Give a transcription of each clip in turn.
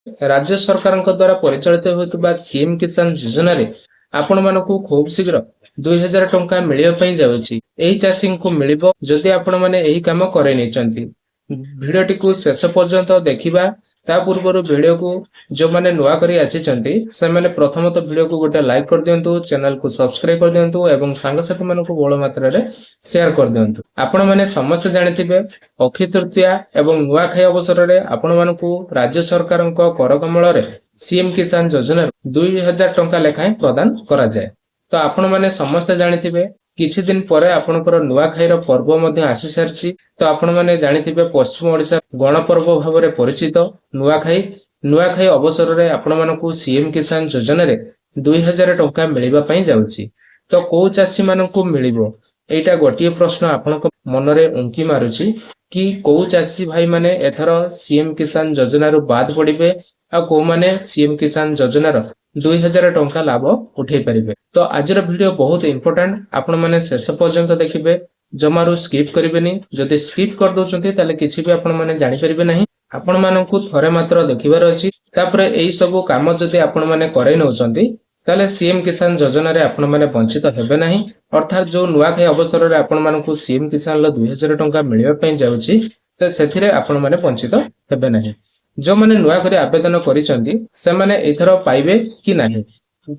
राज्य सरकार द्वारा परिचालित होता सीएम किसान योजना रे आपण मानकु खूब शीघ्र 2000 टंका मिलियो पई जाउची। एही चाषी को मिलिबो जदि आपण माने एही काम करे नै चंती। भिडियोटी को शेष पर्यंत देखिबा ता पूर्व वीडियो को जो माने नुआ करी आसी से माने प्रथमत वीडियो को गोटे लाइक कर दियंतु, चैनल को सब्सक्राइब कर दियंतु एवं सांग साथी मानन को बड़ मात्रा रे शेयर कर दियंतु। आपण माने समस्त जानिथिबे अक्षय तृतीया एवं नुआ खाई अवसर रे आपण मानकु राज्य सरकार कर कमल रे सीएम किसान योजना 2000 टंका लेखाएं प्रदान करा जाय। तो आपण माने समस्त जानिथिबे किछि दिन परे आपनकर नुआ खाईर पर्व मध्ये आसी सारछि। तो आपण माने जानिथिबे पश्चिम ओडिसा गणपर्व भाव में परिचित नुआखाई अवसर रे आपण मानकु सीएम किसान योजना रे 2000 टंका मिलिबा पई जाउछि। तो को चाषी मानकु मिलिबो एटा गोटिए प्रश्न आपनक मन रे उंकी मारुछि कि को चाषी भाई माने एथर सीएम किसान योजना रु बाद पड़िबे आ को माने सीएम किसान योजना रो 2000 टंका लाभ उठे परिबे। तो आज वीडियो बहुत इंपोर्टेंट, आपण माने शेष पर्यंत देखिबे, जमारू स्किप करिबेनी। जदि स्किप कर दोचंती ताले किछि भी आपण माने जानि परिबे नाही। आपण मानकु थरे मात्र देखिबार अछि। तापरे एई सब काम जदि आपण माने करै नउचंती ताले सीएम किसान योजना रे आपण माने वंचित हेबे नाही। अर्थात जो नुआखाई अवसर रे आपण मानकु सीएम किसान लो 2000 टंका मिलिबा पई जाउछि त सेथिरे आपण माने वंचित हेबे नाही। जो माने नुआ करी आवेदन करिसंती से माने एथरो पाइबे कि नाही,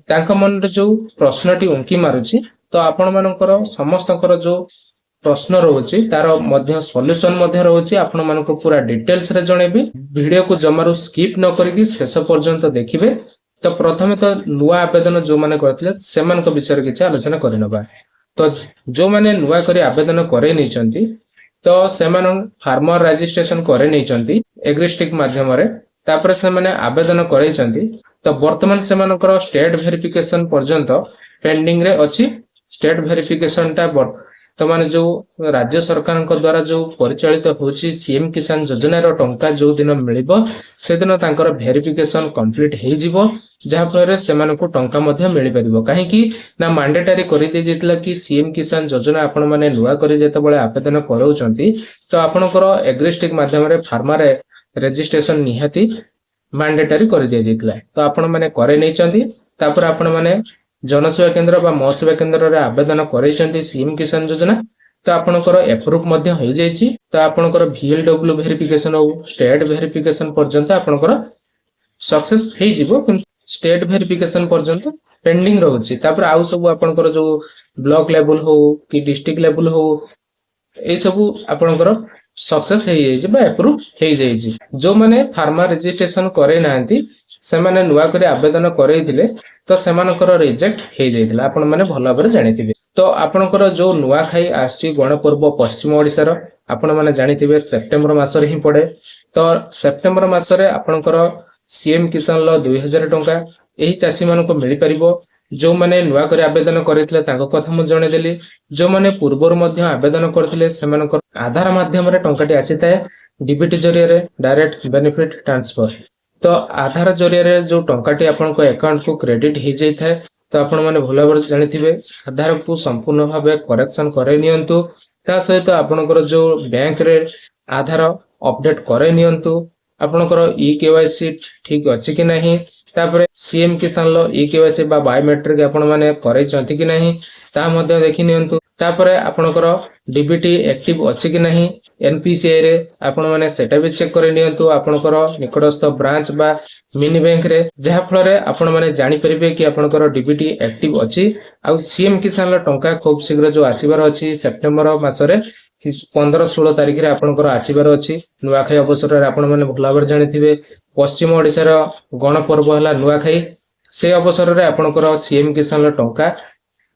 तांका मन रे जो प्रश्नटी उंकी मारुछि। तो आपण मानकर समस्तकर जो प्रश्न रोचे तार मध्य सॉल्यूशन मध्य रोचे आपण मानको पूरा डिटेल्स रे जणेबी। वीडियो को जमारू स्किप न करिकि शेष पर्यंत देखिबे। तो प्रथमे तो नुआ आवेदन जो माने करथिले सेमानक विषय रे किछ आलोचना करिनबा। तो जो माने नुआ करी आवेदन करे नैचंती तो सेमान फार्मर रजिस्ट्रेशन करे नैचंती एग्रीस्टिक माध्यम रे, तापर से माने आवेदन करैचंती। तो वर्तमान सेमानकर स्टेट वेरिफिकेशन पर्यंत पेंडिंग रे अछि। स्टेट वेरिफिकेशन ता तो माने जो राज्य सरकार द्वारा जो परिचालित होची सीएम किसान योजना रो टंका जो दिन मिलिबो से दिन तांकर वेरिफिकेशन कंप्लीट हे जिवो, जहा फल से मानको टंका मध्य मिलि परिबो। काहे कि ना मैंडेटरी करि दे जितला कि सीएम किसान योजना आपण माने नुआ करि जेते बळे आवेदन करौचंती तो आपनकर एग्रीस्टिक माध्यम रे फार्मर रजिस्ट्रेशन निहाती मैंडेटरी करि दे जितला। तो आपण माने करे नैचंती, तापर आपण माने जनसेवा केंद्र बा महसेवा केंद्र रे आवेदन करैचंती सीएम किसान योजना। तो आपनकर एप्रूव मध्य हो जायछि। तो आपनकर VLW वेरिफिकेशन हो स्टेट वेरिफिकेशन पर्यंत आपनकर सक्सेस हे जिवो, स्टेट वेरिफिकेशन पर्यंत पेंडिंग रहउछि। तापर आउ सब आपनकर जो ब्लॉक लेवल हो कि डिस्ट्रिक्ट लेवल हो ए सब आपनकर सक्सेस हे जायछि बा एप्रूव हे जायछि। जो माने फार्मर रजिस्ट्रेशन करे नांती से माने नुआ करे आवेदन करैथिले तो सेमानकर रिजेक्ट हे जायतिला, आपण माने भलो भाबरे जानिथिबे। तो आपनकर जो नुआ खाई आछि गणपर्व पश्चिम ओडिसा रो आपण माने जानिथिबे सेप्टेम्बर मास रे ही पड़े। तो सेप्टेम्बर मास रे आपनकर सीएम किसान लो 2000 टंका एही चाषी मानको मिलि परिबो। जो माने नुआ करे आवेदन करथिले ताको कथा मु जणे देली। जो माने पूर्वर मध्य आवेदन करथिले सेमानकर आधार माध्यम रे टंकाटी आछिताय डीबीटी जरिया रे डायरेक्ट बेनिफिट ट्रांसफर। तो आधार जरिया रे जो टंकाटी आपन को अकाउंट को क्रेडिट हे जाय थाए। तो आपण माने भलो भाबरे जानिथिबे आधार को संपूर्ण भाबे करेक्शन करे नियंतु। ता सहित आपनकर जो बैंक रे आधार अपडेट करे नियंतु। आपनकर केवाईसी ठीक अछि कि नाही, तापर सीएम किसान लो केवाईसी बा बायोमेट्रिक आपण माने करे चंती कि नाही ता मध्ये देखि नियंतु। तापर आपनकर डीबीटी एक्टिव अछि कि नाही एनपीसीआई रे आपण माने सेटा भी चेक करे नियंतु आपनकर निकटस्थ ब्रांच बा मिनी बैंक रे, जहा फल रे आपण माने जानि परिबे कि आपनकर डीबीटी एक्टिव अछि। आ सीएम किसान लो टंका खूब शीघ्र जो आसीबार अछि सेप्टेम्बर मास रे 15-16 तारिख रे आपनकर आसीबार अछि। नुआखाई अवसर रे आपण माने भला भाबरे जानिथिबे पश्चिम ओडिसा रो गणपर्व हला नुआखाई। से अवसर रे आपनकर सीएम किसान लो टंका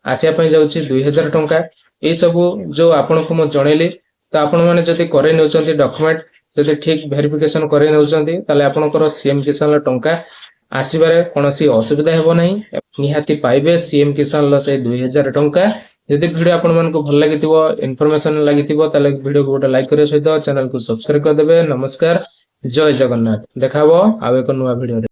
आसिया पई जाउछि 2000 टंका। ए सब जो आपनको म जणेली तो आपण माने जदि करे नउचंती डॉक्यूमेंट जदि ठीक वेरिफिकेशन करे नउचंती ताले आपनकर सीएम किसान लो टंका आसीबारे कोनोसी असुविधा हेबो नाही। निहाती पाइबे सीएम किसान लो से 2000 टंका। यदि वीडियो आपण मानको भल लागितिबो इन्फॉर्मेशन लागितिबो ताले वीडियो को गोटे लाइक करे सहित चैनल को सब्सक्राइब कर देबे। नमस्कार, जय जगन्नाथ। देखाबो आउ एक नुवा वीडियो रे।